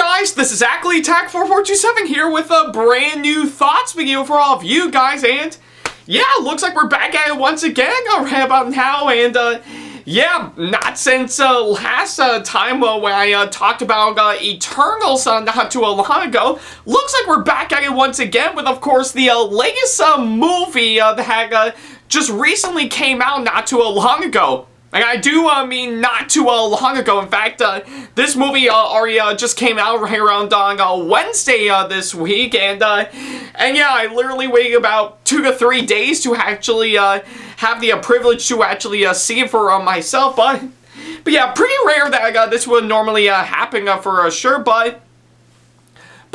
guys, this is Ackleyattack4427 here with a brand new thoughts video for all of you guys, and yeah, looks like we're back at it once again right about now, and yeah, not since last time when I talked about Eternals not too long ago. Looks like we're back at it once again with, of course, the latest movie that had just recently came out not too long ago. And I do mean not too long ago. In fact, this movie already just came out right around on Wednesday this week, and yeah, I literally waited about 2 to 3 days to actually have the privilege to actually see it for myself. But yeah, pretty rare that this would normally happen for sure. But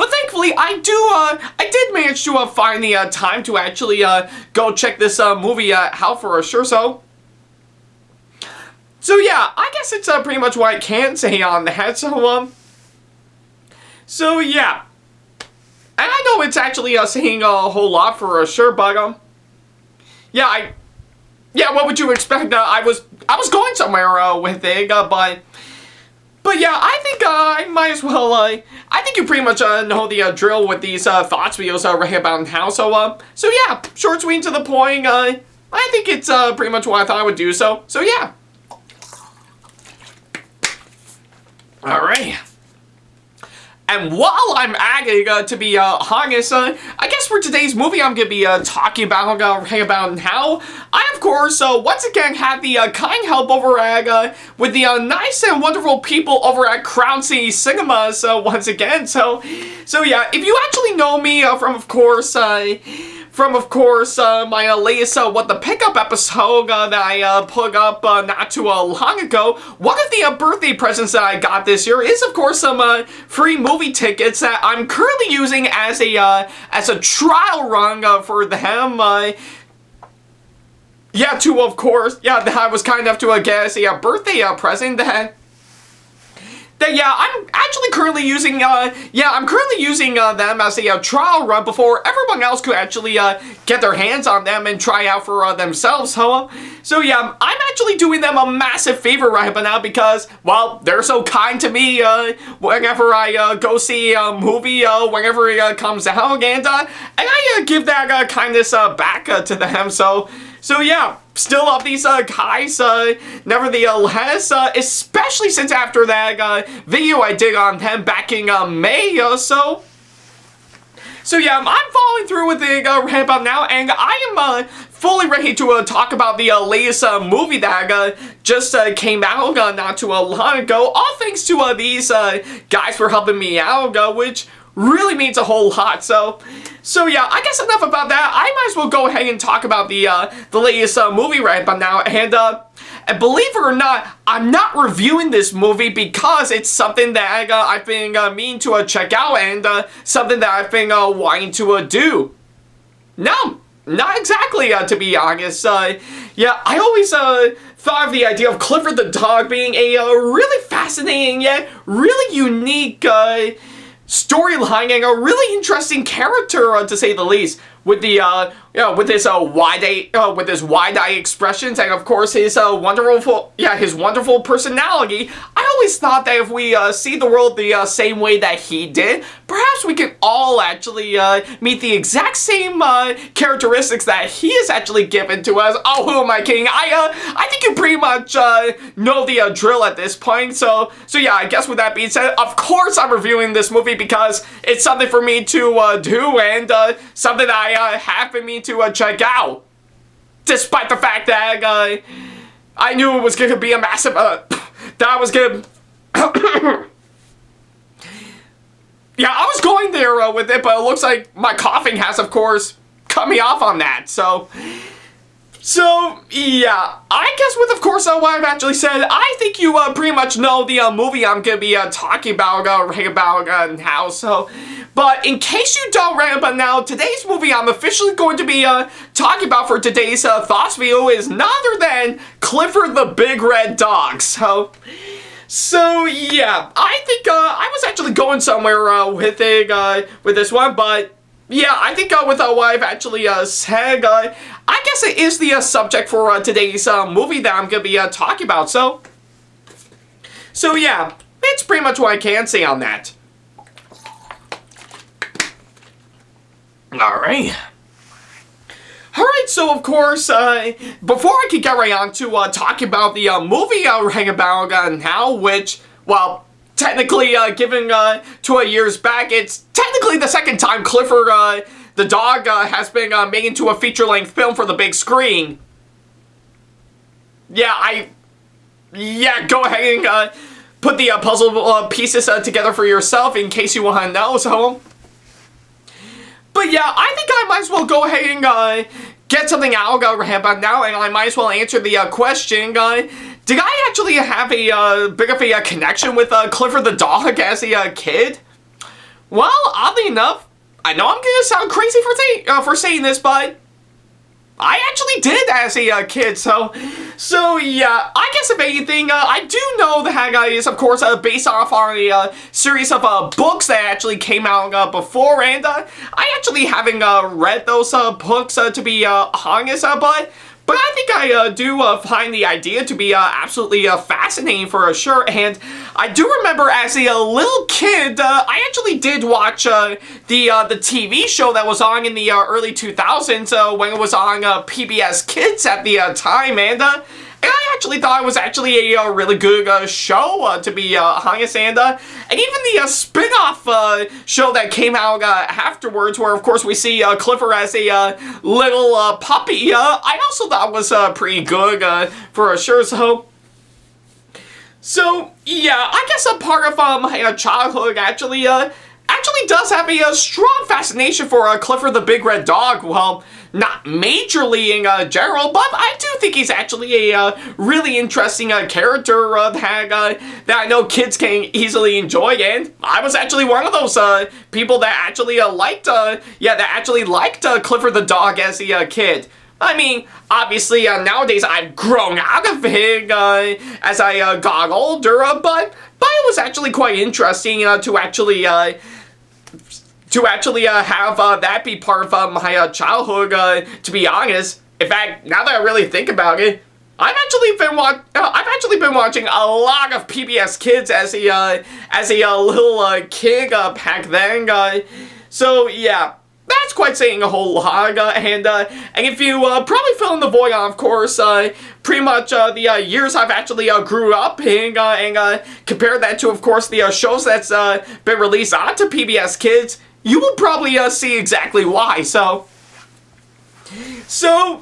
thankfully, I did manage to find the time to actually go check this movie out for sure. So yeah, I guess it's pretty much what I can say on that. So yeah, and I know it's actually saying a whole lot for sure, but yeah, what would you expect? I was going somewhere with it, but yeah, I think I might as well. I think you pretty much know the drill with these thoughts videos right about now. So yeah, short, sweet, to the point. I think it's pretty much what I thought I would do. So yeah. Alright. And while I'm at it, to be honest, I guess for today's movie I'm going to be talking about right about now. I, of course, once again had the kind help over at, with the nice and wonderful people over at Crown City Cinemas once again. So yeah, if you actually know me from, of course, my latest What the Pickup episode that I put up not too long ago, one of the birthday presents that I got this year is, of course, some free movie tickets that I'm currently using as a trial run for them. Yeah, of course, that I was kind enough to get as a birthday present that yeah, I'm actually currently using, them as a trial run before everyone else could actually get their hands on them and try out for themselves. So yeah, I'm actually doing them a massive favor right now because, well, they're so kind to me whenever I go see a movie, whenever it comes out, and I give that kindness back to them. So yeah, still love these guys, nevertheless, especially since after that video I did on them back in May, so yeah, I'm following through with the ramp up now, and I am fully ready to talk about the latest movie that just came out not too long ago, all thanks to these guys for helping me out, which really means a whole lot. So yeah, I guess enough about that. I might as well go ahead and talk about the latest movie right about now. And believe it or not, I'm not reviewing this movie because it's something that I've been meaning to check out, and something that I've been wanting to do. No, not exactly, to be honest. Yeah, I always thought of the idea of Clifford the dog being a really fascinating yet really unique storyline and a really interesting character, to say the least, with the with his wide-eye expressions, and of course his wonderful personality. I always thought that if we see the world the same way that he did, perhaps we can all actually meet the exact same characteristics that he is actually given to us. Oh, who am I kidding? I think you pretty much know the drill at this point. So yeah, I guess with that being said, of course I'm reviewing this movie because it's something for me to do, and something that I have in me to check out, despite the fact that I knew it was going to be a massive that I was going to yeah, I was going there with it, but it looks like my coughing has, of course, cut me off on that. So yeah, I guess with, of course, what I've actually said, I think you pretty much know the movie I'm going to be talking about right about now. But in case you don't right about now, today's movie I'm officially going to be talking about for today's thoughts video is none other than Clifford the Big Red Dog. So yeah, I think I was actually going somewhere with it, with this one, but yeah, I think with what I've actually said, I guess it is the subject for today's movie that I'm going to be talking about. So yeah, it's pretty much what I can say on that. Alright. Alright, so of course, before I could get right on to talking about the movie we're hanging about now, which, well, technically, given to a years back, it's technically the second time Clifford the dog has been made into a feature-length film for the big screen. Yeah, go ahead and put the puzzle pieces together for yourself in case you want to know, so... But yeah, I think I might as well go ahead and get something out about now, and I might as well answer the question. Did I actually have a big of a connection with Clifford the dog as a kid? Well, oddly enough, I know I'm gonna sound crazy for saying this, but I actually did as a kid, so yeah, I guess if anything, I do know that is, of course, based off on a series of books that actually came out before, and I actually haven't read those books to be honest, but I think I do find the idea to be absolutely fascinating for sure, and I do remember as a little kid, I actually did watch the TV show that was on in the early 2000s when it was on PBS Kids at the time, and I actually thought it was actually a really good show, to be honest, and even the spin-off show that came out afterwards, where of course we see Clifford as a little puppy, I also thought was pretty good for sure, so yeah, I guess a part of my childhood actually does have a strong fascination for Clifford the Big Red Dog. Well, not majorly in general, but I do think he's actually a really interesting character that I know kids can easily enjoy, and I was actually one of those people that actually liked Clifford the dog as a kid. I mean, obviously, nowadays I've grown out of it as I got older, but it was actually quite interesting to actually have that be part of my childhood, to be honest. In fact, now that I really think about it, I've actually been watching a lot of PBS Kids as a little kid back then. So yeah, that's quite saying a whole lot. And if you probably fill in the void, of course, pretty much the years I've actually grew up in, and compare that to, of course, the shows that's been released onto PBS Kids, you will probably see exactly why, so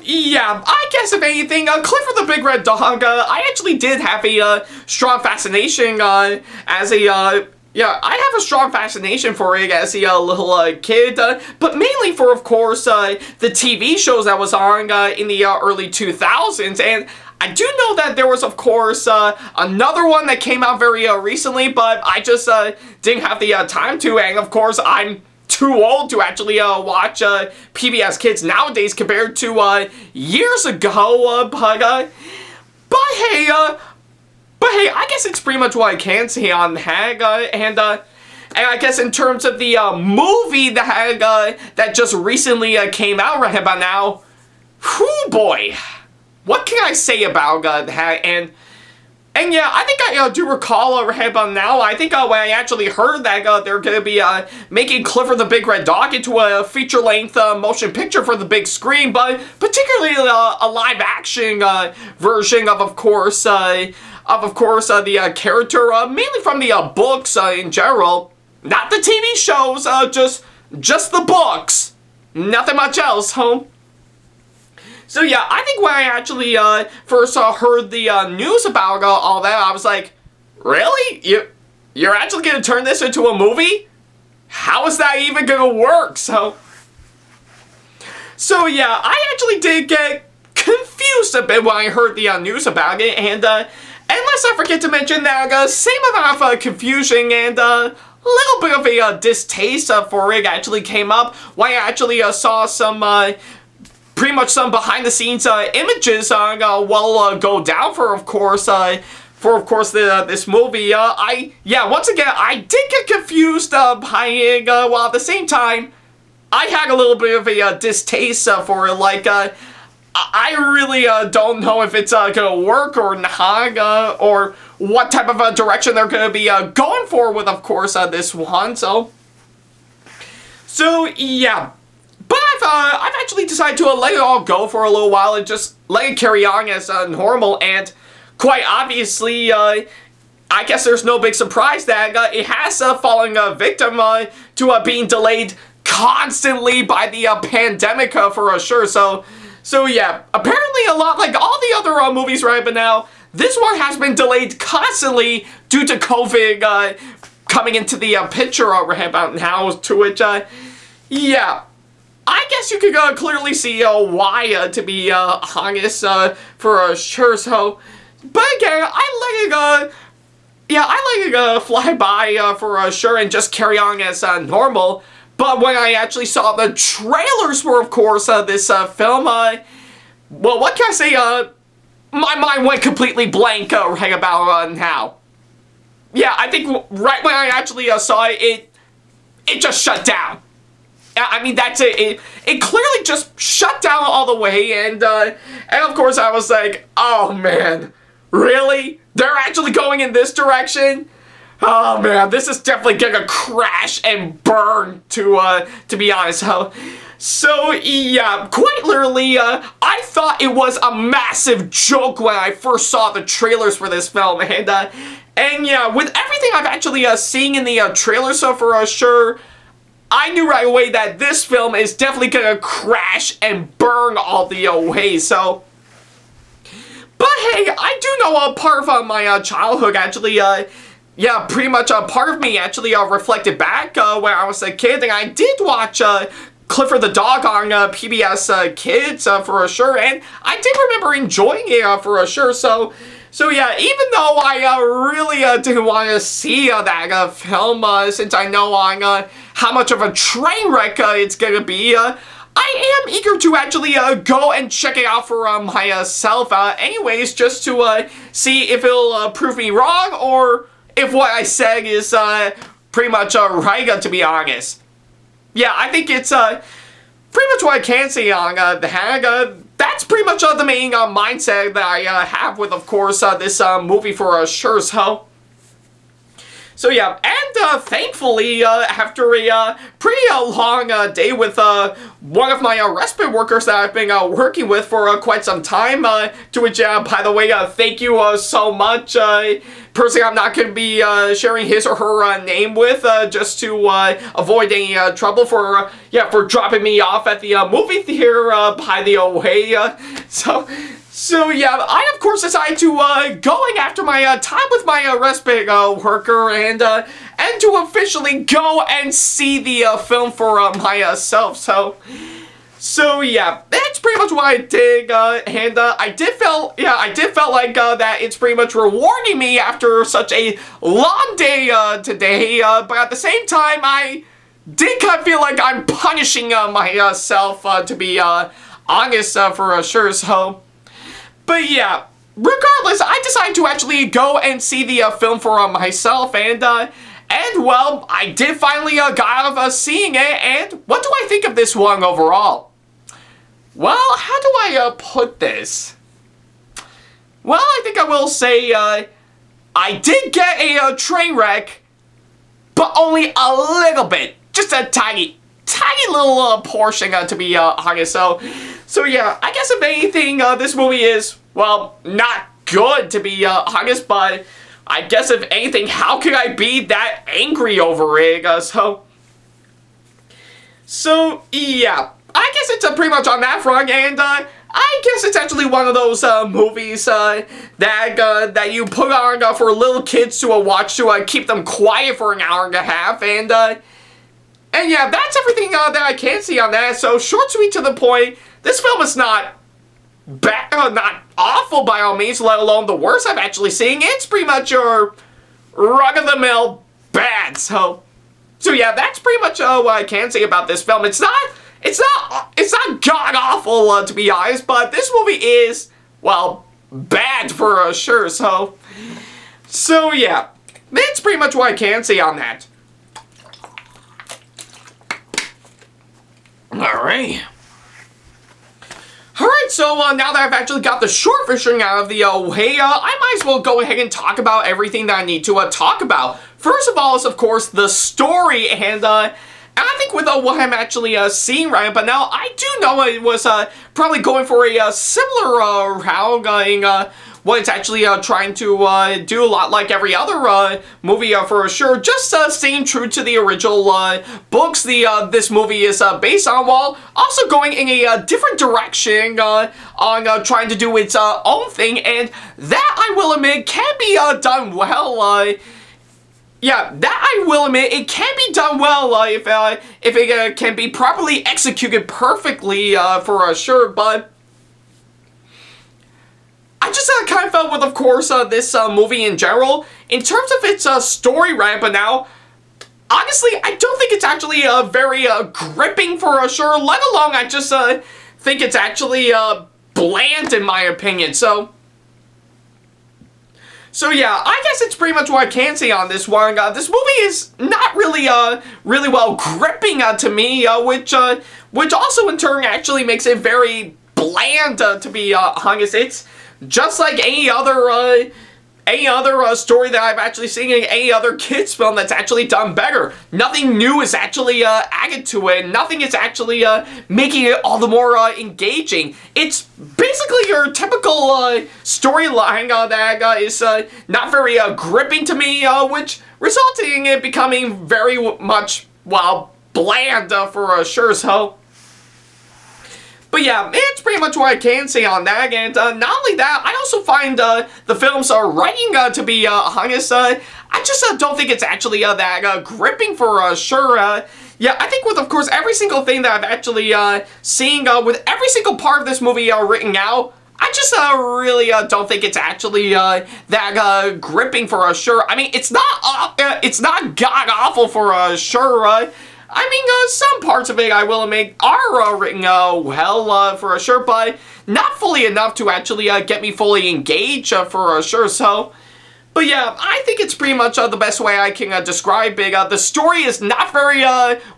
yeah, I guess if anything, Clifford the Big Red Dog, I actually did have a strong fascination as a, yeah, I have a strong fascination for it as a little kid, but mainly for, of course, the TV shows that was on in the early 2000s, and I do know that there was, of course, another one that came out very recently, but I just didn't have the time to, and of course, I'm too old to actually watch PBS Kids nowadays compared to years ago, but hey, I guess it's pretty much what I can say on that, and I guess in terms of the movie that just recently came out right about now, whew boy, what can I say about that? And yeah, I think I do recall right about now, I think when I actually heard that they're going to be making Clifford the Big Red Dog into a feature-length motion picture for the big screen, but particularly a live-action version of course, the character, mainly from the books in general, not the TV shows, just the books, nothing much else, So yeah, I think when I actually first heard the news about all that, I was like, really? You're actually going to turn this into a movie? How is that even going to work? So yeah, I actually did get confused a bit when I heard the news about it, and let's not forget to mention that same amount of confusion and a little bit of a distaste for it actually came up when I actually saw some pretty much some behind-the-scenes images go down for, of course, this movie. Once again, I did get confused by it, while at the same time, I had a little bit of a distaste for it, like, I really don't know if it's gonna work or not, or what type of direction they're gonna be going for with, of course, this one, so yeah. I've actually decided to let it all go for a little while and just let it carry on as normal, and quite obviously, I guess there's no big surprise that it has fallen victim to being delayed constantly by the pandemic for sure. So yeah, apparently a lot like all the other movies right now, this one has been delayed constantly due to COVID coming into the picture right about now, to which, yeah, I guess you could clearly see why, to be honest, for sure. So, but again, I let it fly by for sure and just carry on as normal. But when I actually saw the trailers for, of course, this film, well, what can I say? My mind went completely blank right about now. Yeah, I think right when I actually saw it, it just shut down. I mean, that's it. It clearly just shut down all the way, and of course I was like, oh man, really? They're actually going in this direction? Oh man, this is definitely gonna crash and burn, to be honest. So yeah, quite literally, I thought it was a massive joke when I first saw the trailers for this film, and yeah, with everything I've actually seen in the trailer, so for sure, I knew right away that this film is definitely gonna crash and burn all the way. So, but hey, I do know a part of my childhood actually. Yeah, pretty much part of me actually reflected back when I was a kid, and I did watch Clifford the dog on PBS Kids for sure, and I did remember enjoying it for sure. So yeah, even though I really didn't want to see that film, since I know on how much of a train wreck it's gonna be, I am eager to actually go and check it out for myself. Anyways, just to see if it'll prove me wrong, or if what I said is pretty much right, to be honest. Yeah, I think it's pretty much what I can say on that. That's pretty much the main mindset that I have with, of course, this movie for sure. So yeah, and thankfully, after a pretty long day with one of my respite workers that I've been working with for quite some time, to which, by the way, thank you so much. Personally, I'm not going to be sharing his or her name with, just to avoid any trouble for dropping me off at the movie theater, by the way. So yeah, I of course decided to going after my time with my respite worker and to officially go and see the film for myself. So yeah, that's pretty much what I did, and I did felt like that it's pretty much rewarding me after such a long day today. But at the same time, I did kind of feel like I'm punishing myself, to be honest, for sure. So. But yeah, regardless, I decided to actually go and see the film for myself, and well, I did finally got out of seeing it, and what do I think of this one overall? Well, how do I put this? Well, I think I will say, I did get a train wreck, but only a little bit, just a tiny little portion, to be honest. So yeah, I guess if anything, this movie is, well, not good, to be honest, but I guess if anything, how could I be that angry over it? So yeah, I guess it's pretty much on that front, and I guess it's actually one of those movies that you put on for little kids to watch to keep them quiet for an hour and a half, and yeah, that's everything that I can see on that. So short, sweet, to the point. This film is not bad, not awful by all means, let alone the worst I've actually seen. It's pretty much your run-of-the-mill bad. So yeah, that's pretty much what I can say about this film. It's not god-awful, to be honest, but this movie is, well, bad for sure. So yeah, that's pretty much what I can say on that. Alright. Alright, so now that I've actually got the short version out of the way, I might as well go ahead and talk about everything that I need to talk about. First of all is, of course, the story, and I think with what I'm actually seeing right but now, I do know it was probably going for a similar route, going what it's actually trying to do a lot like every other movie for sure, just staying true to the original books this movie is based on, while also going in a different direction on trying to do its own thing, and that, I will admit, can be done well. Yeah, that I will admit, it can be done well if it can be properly executed perfectly for sure, but I just kind of felt with, of course, this movie in general, in terms of its story right but now, honestly, I don't think it's actually very gripping for sure, let alone I just think it's actually bland in my opinion, so yeah, I guess it's pretty much what I can say on this one. This movie is not really really well gripping to me, which also in turn actually makes it very bland to be honest. It's just like any other story that I've actually seen in any other kids film that's actually done better. Nothing new is actually added to it. Nothing is actually making it all the more engaging. It's basically your typical storyline that is not very gripping to me, which resulted in it becoming very much, well, bland for sure. So, but yeah, it's pretty much what I can say on that, and not only that, I also find the film's writing to be honest, I just don't think it's actually that gripping for sure. Yeah, I think with, of course, every single thing that I've actually seen with every single part of this movie written out, I just really don't think it's actually that gripping for sure. I mean, it's not god-awful for sure. I mean, some parts of it, I will admit, are written well for sure, but not fully enough to actually get me fully engaged for sure, so. But yeah, I think it's pretty much the best way I can describe it. The story is not very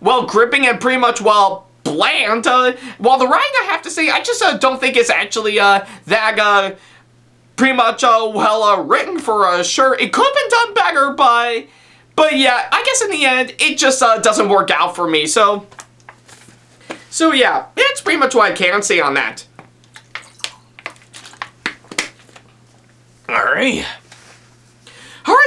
well gripping and pretty much, well, bland. While the writing, I have to say, I just don't think it's actually that pretty much well written for sure. It could have been done better, but yeah, I guess in the end, it just doesn't work out for me, so yeah, it's pretty much what I can say on that. Alright,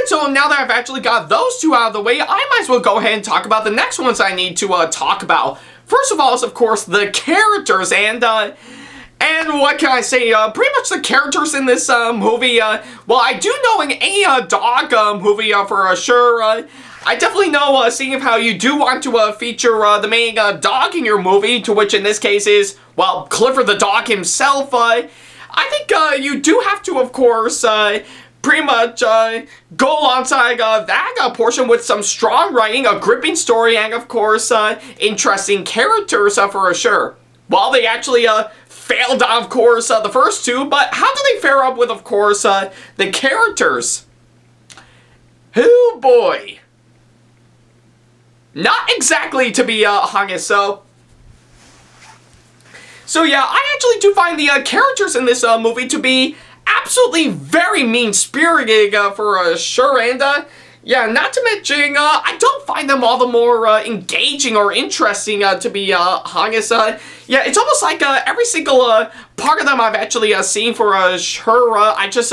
so now that I've actually got those two out of the way, I might as well go ahead and talk about the next ones I need to talk about. First of all is, of course, the characters, and what can I say, pretty much the characters in this movie, well, I do know in any dog movie for sure, I definitely know, seeing of how you do want to feature the main dog in your movie, to which in this case is, well, Clifford the dog himself, I think you do have to, of course, pretty much go alongside that portion with some strong writing, a gripping story, and of course, interesting characters for sure. Well, they actually failed, of course, the first two, but how do they fare up with, of course, the characters? Oh boy. Not exactly, to be honest, so yeah, I actually do find the characters in this movie to be absolutely very mean-spirited for sure, and yeah, not to mention, I don't find them all the more engaging or interesting, to be honest. Yeah, it's almost like every single part of them I've actually seen for sure. I just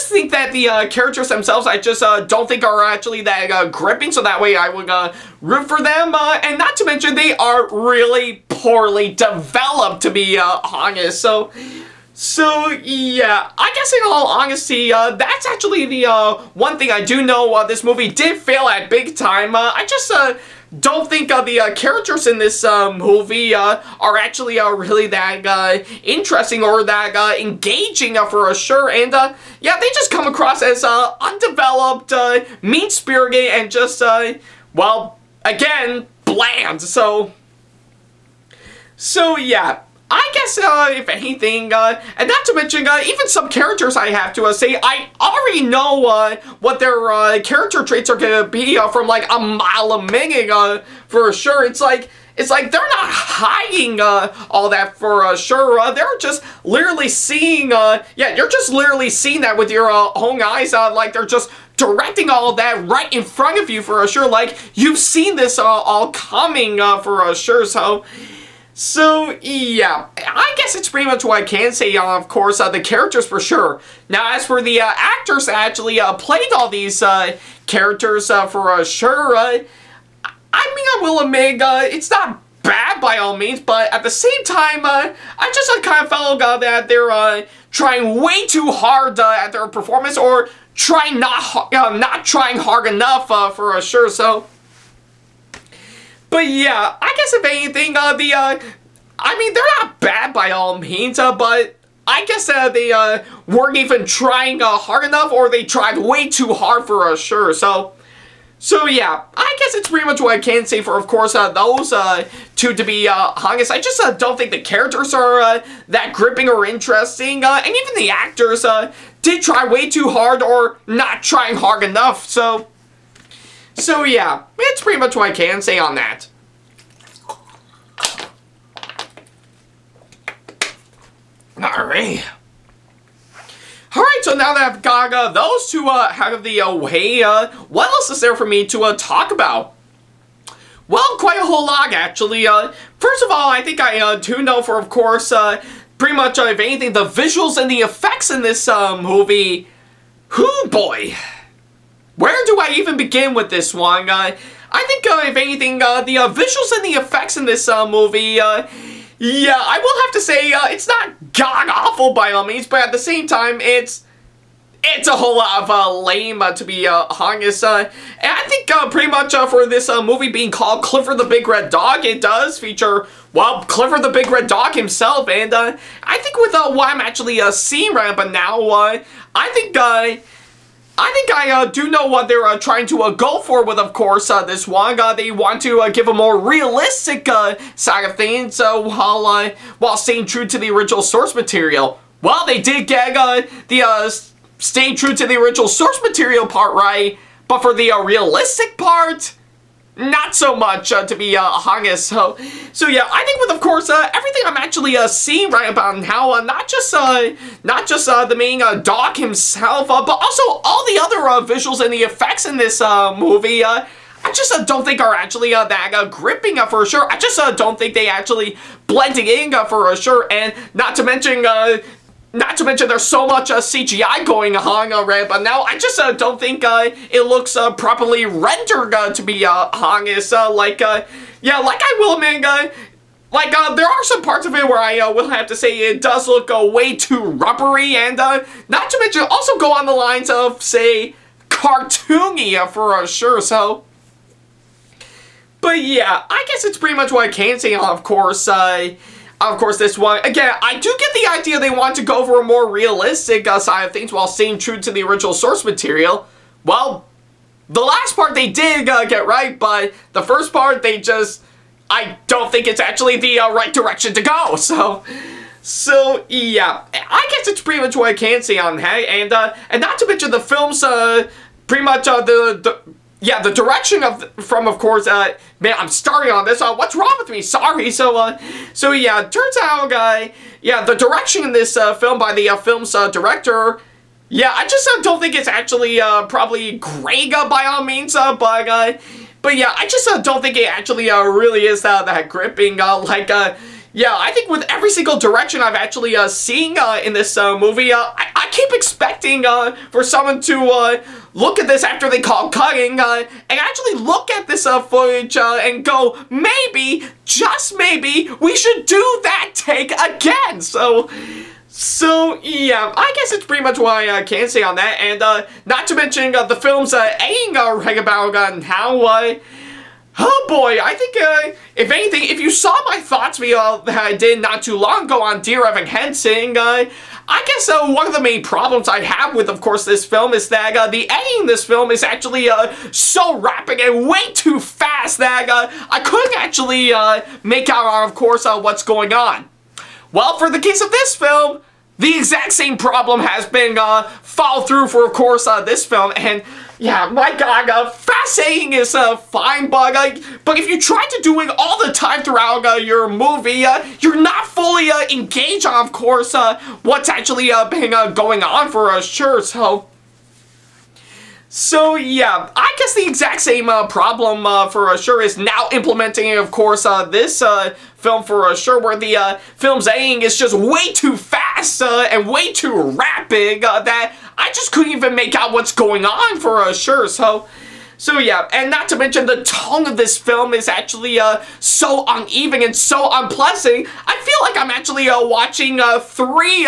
think that the characters themselves, I just don't think are actually that gripping, so that way I would root for them. And not to mention, they are really poorly developed, to be honest. So, yeah, I guess in all honesty, that's actually the one thing I do know this movie did fail at big time. I just don't think the characters in this movie are actually really that interesting or that engaging for sure. And, yeah, they just come across as undeveloped, mean-spirited, and just, well, again, bland. So, yeah. I guess, if anything, and not to mention, even some characters I have to say, I already know what their character traits are gonna be from like a mile a minute for sure. It's like they're not hiding all that for sure. They're just literally seeing, yeah, you're just literally seeing that with your own eyes, like they're just directing all of that right in front of you for sure. Like, you've seen this all coming for sure. So, yeah, I guess it's pretty much what I can say on, of course, the characters for sure. Now, as for the actors that actually played all these characters for sure, I mean, I will admit, it's not bad by all means, but at the same time, I just kind of felt that they're trying way too hard at their performance, or trying not trying hard enough for sure. So, but yeah, I guess if anything, I mean, they're not bad by all means, but I guess they weren't even trying hard enough, or they tried way too hard for sure. So yeah, I guess it's pretty much what I can say for, of course, those two, to be honest. I just don't think the characters are that gripping or interesting, and even the actors did try way too hard, or not trying hard enough. So yeah, it's pretty much what I can say on that. Alright. Alright, so now that I've got those two out of the way, what else is there for me to talk about? Well, quite a whole lot, actually. First of all, I think I do know for, of course, pretty much, if anything, the visuals and the effects in this movie. Whoo boy! Where do I even begin with this one? I think, if anything, the visuals and the effects in this movie, yeah, I will have to say, it's not god-awful by all means, but at the same time, it's a whole lot of lame, to be honest. And I think pretty much for this movie being called Clifford the Big Red Dog, it does feature, well, Clifford the Big Red Dog himself. And I think with what I'm actually seeing right about now, I think I do know what they're trying to go for with, of course, this one. They want to give a more realistic side of things while staying true to the original source material. Well, they did get the staying true to the original source material part right, but for the realistic part, not so much, to be honest. So yeah, I think with, of course, everything I'm actually seeing right about now, not just the main dog himself, but also all the other visuals and the effects in this movie, I just don't think are actually that gripping for sure. I just don't think they actually blending in for sure, and not to mention there's so much CGI going on right but now. I just don't think it looks properly rendered, to be honest. Yeah, like I will admit, there are some parts of it where I will have to say it does look way too rubbery, and not to mention also go on the lines of, say, cartoony for sure. So, but yeah, I guess it's pretty much what I can say on, of course, this one. Again, I do get the idea they want to go for a more realistic side of things while staying true to the original source material. Well, the last part they did get right, but the first part I don't think it's actually the right direction to go. So yeah, I guess it's pretty much what I can say on that. And not to mention the film's pretty much the direction from, of course, man, I'm starting on this, what's wrong with me? Sorry. So yeah, it turns out, yeah, the direction in this film by the film's director, yeah, I just don't think it's actually probably great by all means, but yeah, I just don't think it actually really is that gripping, yeah, I think with every single direction I've actually seen in this movie, I keep expecting for someone to look at this after they call cutting and actually look at this footage and go, maybe, just maybe, we should do that take again. So yeah, I guess it's pretty much what I can say on that. And not to mention the film's aiming right about how oh boy, I think, if anything, if you saw my thoughts video that I did not too long ago on Dear Evan Hansen, I guess one of the main problems I have with, of course, this film is that the editing in this film is actually so rapid and way too fast that I couldn't actually make out, of course, what's going on. Well, for the case of this film, the exact same problem has been followed through for, of course, this film, and yeah, my god, fast editing is fine, but if you try to do it all the time throughout your movie, you're not fully engaged on, of course, what's actually been going on for sure. So yeah, I guess the exact same problem for sure is now implementing, of course, this film for sure, where the film's ending is just way too fast and way too rapid that I just couldn't even make out what's going on for sure. So yeah, and not to mention the tone of this film is actually so uneven and so unpleasant. I feel like I'm actually watching three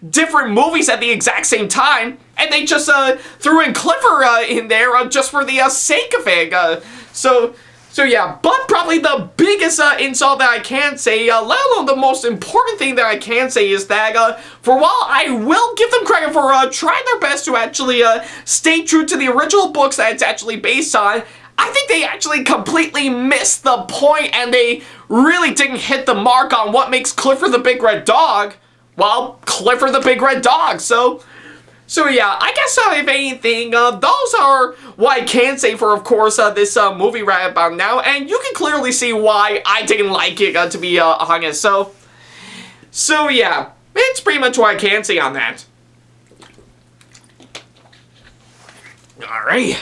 different movies at the exact same time, and they just threw in Clifford in there just for the sake of it. So yeah, but probably the biggest insult that I can say, let alone the most important thing that I can say, is that for while I will give them credit for trying their best to actually stay true to the original books that it's actually based on, I think they actually completely missed the point, and they really didn't hit the mark on what makes Clifford the Big Red Dog, well, Clifford the Big Red Dog. So yeah, I guess if anything, those are what I can say for, of course, this movie right about now, and you can clearly see why I didn't like it, to be honest. So yeah, it's pretty much what I can say on that. Alright,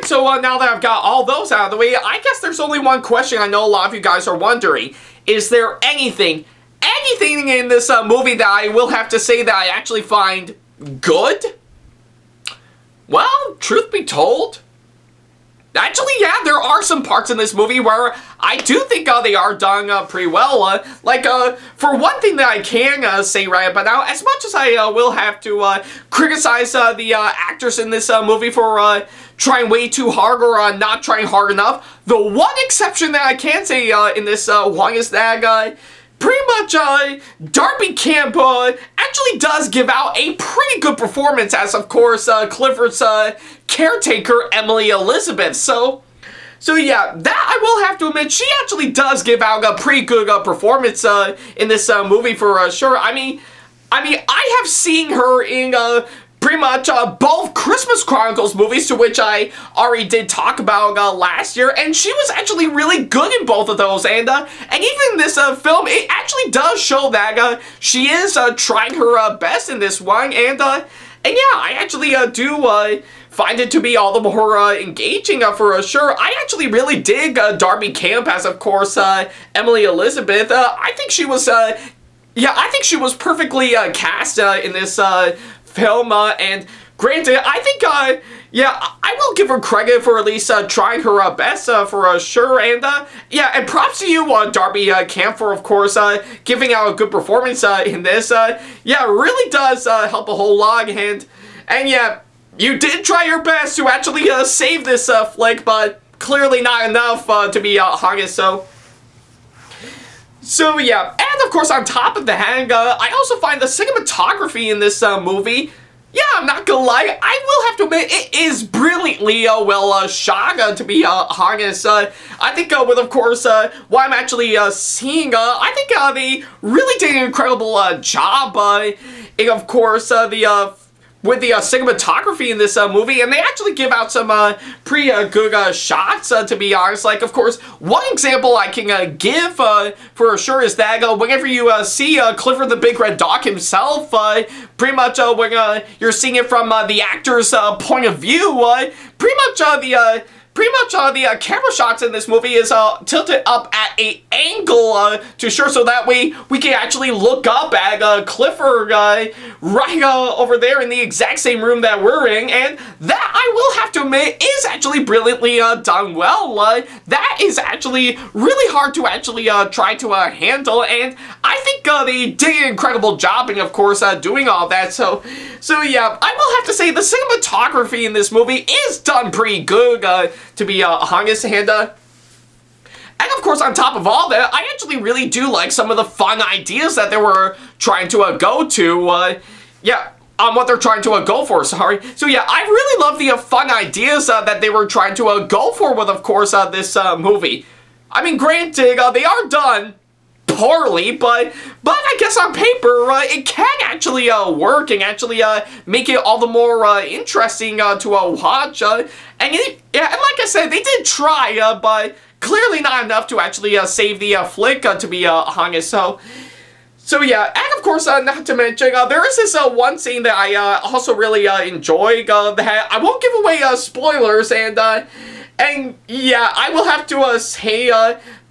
so now that I've got all those out of the way, I guess there's only one question I know a lot of you guys are wondering. Is there anything in this movie that I will have to say that I actually find good? Well, truth be told, actually, yeah, there are some parts in this movie where I do think they are done pretty well. For one thing that I can say right about now, as much as I will have to criticize the actors in this movie for trying way too hard or not trying hard enough, the one exception that I can say in this one is that pretty much, Darby Camp actually does give out a pretty good performance as, of course, Clifford's caretaker, Emily Elizabeth. So yeah, that I will have to admit, she actually does give out a pretty good performance in this movie for sure. I mean, I have seen her in pretty much both Christmas Chronicles movies, to which I already did talk about last year, and she was actually really good in both of those, and even in this film, it actually does show that she is trying her best in this one, and yeah, I actually do find it to be all the more engaging for sure. I actually really dig Darby Camp as, of course, Emily Elizabeth. I think she was, yeah, I think she was perfectly cast in this film, and granted, I think, yeah, I will give her credit for at least trying her best for sure, and yeah, and props to you, Darby Camp, for, of course, giving out a good performance in this. Yeah, it really does help a whole lot, and yeah, you did try your best to actually save this flick, but clearly not enough to be honest. So yeah, and of course, on top of that, I also find the cinematography in this movie, yeah, I'm not gonna lie, I will have to admit, it is brilliantly well shot, to be honest. I think with, of course, what I'm actually seeing, I think they really did an incredible job, in, of course, with the cinematography in this movie, and they actually give out some pretty good shots, to be honest. Like, of course, one example I can give for sure is that whenever you see Clifford the Big Red Dog himself, pretty much when you're seeing it from the actor's point of view, pretty much the camera shots in this movie is tilted up at an angle to sure, so that way we can actually look up at Clifford right over there in the exact same room that we're in, and that, I will have to admit, is actually brilliantly done well. That is actually really hard to actually try to handle, and I think they did an incredible job in, of course, doing all that. So yeah, I will have to say the cinematography in this movie is done pretty good, to be honest, and of course, on top of all that, I actually really do like some of the fun ideas that they were trying to go to, yeah, on what they're trying to go for, sorry. So yeah, I really love the fun ideas that they were trying to go for with, of course, this movie. I mean, granted, they are done poorly, but I guess on paper, it can actually work and actually make it all the more interesting to watch. And yeah, and like I said, they did try, but clearly not enough to actually save the flick, to be honest. So yeah, and of course, not to mention, there is this one scene that I also really enjoy. That I won't give away spoilers, and yeah, I will have to say,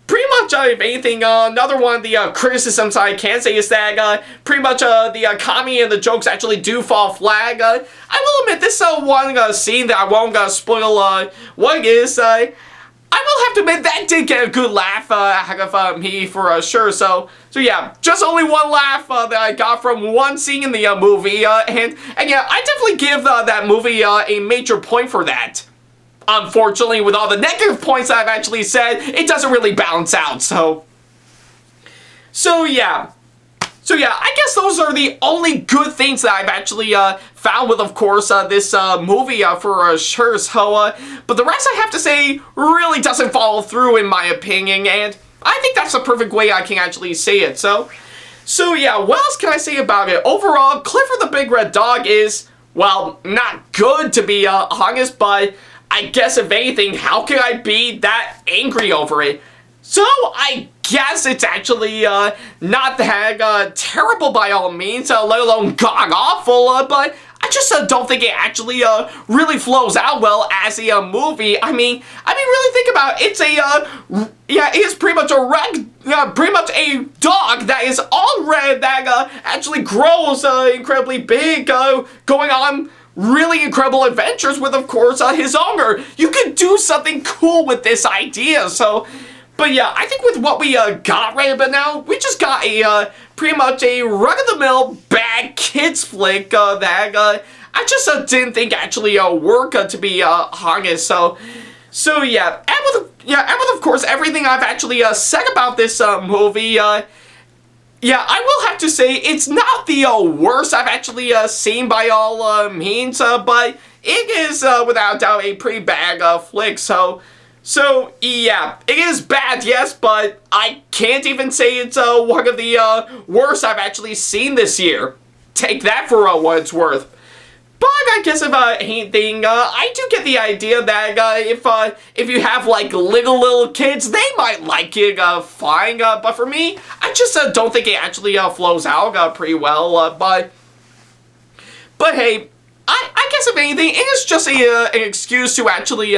pretty much, if anything, another one of the criticisms I can say is that pretty much the comedy and the jokes actually do fall flat. I will admit this one scene that I won't spoil what it is. I will have to admit that did get a good laugh out of me for sure. So yeah, just only one laugh that I got from one scene in the movie, and yeah, I definitely give that movie a major point for that. Unfortunately, with all the negative points that I've actually said, it doesn't really balance out. So yeah. So yeah, I guess those are the only good things that I've actually found with, of course, this movie for sure. So, but the rest I have to say really doesn't follow through in my opinion, and I think that's the perfect way I can actually say it. So yeah, what else can I say about it? Overall, Clifford the Big Red Dog is, well, not good to be honest, but I guess if anything, how can I be that angry over it? So, I guess it's actually not that terrible by all means, let alone god-awful, but I just don't think it actually really flows out well as a movie. I mean, really think about it. It's a, yeah, it is pretty much pretty much a dog that is all red, that actually grows incredibly big, going on really incredible adventures with, of course, his owner. You could do something cool with this idea, so... But yeah, I think with what we got right about now, we just got a pretty much a run-of-the-mill bad kids flick that I just didn't think actually worked to be honest. So yeah, and with of course everything I've actually said about this movie, yeah, I will have to say it's not the worst I've actually seen by all means, but it is without doubt a pretty bad flick. So, yeah, it is bad, yes, but I can't even say it's one of the worst I've actually seen this year. Take that for what it's worth. But I guess if anything, I do get the idea that if you have like little kids, they might like it fine. But for me, I just don't think it actually flows out pretty well. But hey, I guess if anything, it is just an excuse to actually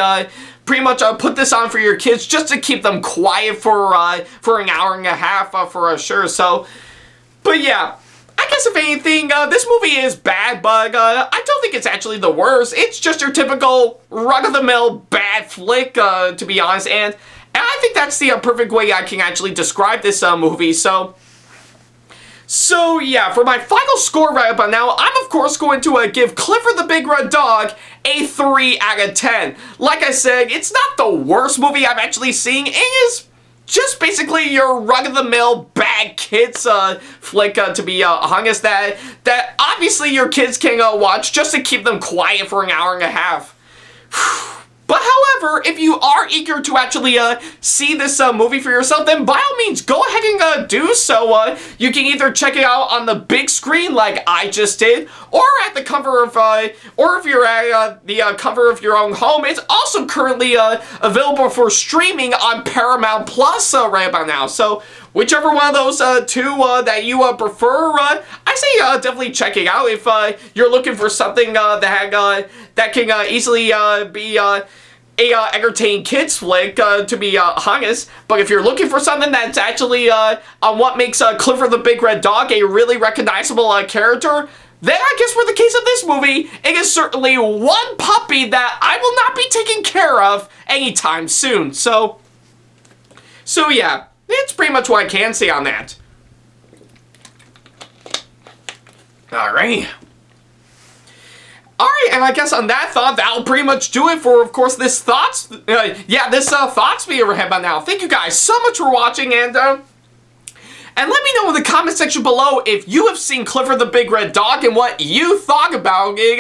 pretty much put this on for your kids just to keep them quiet for an hour and a half for sure. So, but yeah, I guess if anything, this movie is bad, but I don't think it's actually the worst. It's just your typical run-of-the-mill bad flick, to be honest, and I think that's the perfect way I can actually describe this movie. So yeah, for my final score right about now, I'm of course going to give Clifford the Big Red Dog a 3 out of 10. Like I said, it's not the worst movie I've actually seen. It is just basically your run-of-the-mill bad kids flick, to be honest, that obviously your kids can watch just to keep them quiet for an hour and a half. But however, if you are eager to actually see this movie for yourself, then by all means, go ahead and do so. You can either check it out on the big screen like I just did, or at the comfort of, or if you're at the comfort of your own home. It's also currently available for streaming on Paramount Plus right about now. So whichever one of those two that you prefer, I say definitely check it out if you're looking for something that can easily be a entertaining kids flick, to be honest. But if you're looking for something that's actually on what makes Clifford the Big Red Dog a really recognizable character, then I guess for the case of this movie, it is certainly one puppy that I will not be taking care of anytime soon. So yeah, it's pretty much what I can say on that. Alright, and I guess on that thought, that'll pretty much do it for, of course, this Thoughts video right about now. Thank you guys so much for watching, and let me know in the comment section below if you have seen Clifford the Big Red Dog and what you thought about it,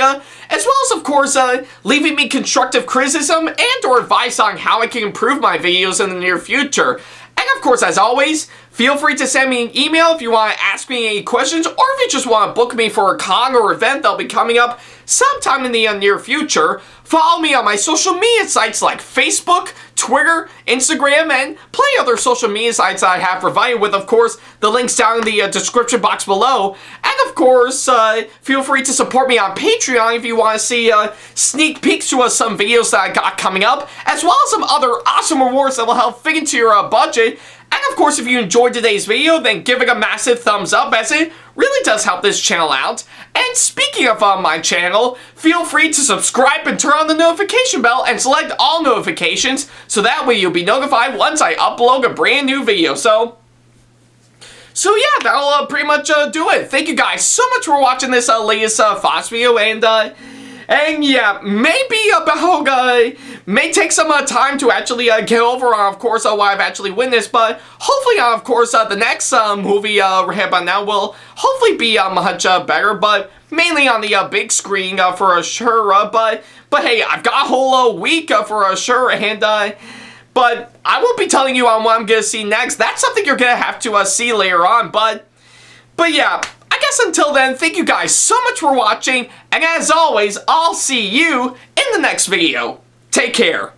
as well as, of course, leaving me constructive criticism and or advice on how I can improve my videos in the near future. And of course, as always, feel free to send me an email if you want to ask me any questions, or if you just want to book me for a con or event that'll be coming up sometime in the near future. Follow me on my social media sites like Facebook, Twitter, Twitter, Instagram, and plenty other social media sites I have provided with, of course, the links down in the description box below. And of course, feel free to support me on Patreon if you want to see sneak peeks to some videos that I got coming up, as well as some other awesome rewards that will help fit into your budget. And of course, if you enjoyed today's video, then give it a massive thumbs up, as it really does help this channel out. And speaking of my channel, feel free to subscribe and turn on the notification bell and select all notifications, so that way you'll be notified once I upload a brand new video. So yeah, that'll pretty much do it. Thank you guys so much for watching this latest Fox video, and yeah, maybe about may take some time to actually get over on, of course, why I've actually witnessed, but hopefully, of course, the next movie we have on now will hopefully be much better, but mainly on the big screen for sure. But hey, I've got a whole week for sure, and but I won't be telling you on what I'm gonna see next. That's something you're gonna have to see later on. But yeah. I guess until then, thank you guys so much for watching, and as always, I'll see you in the next video. Take care.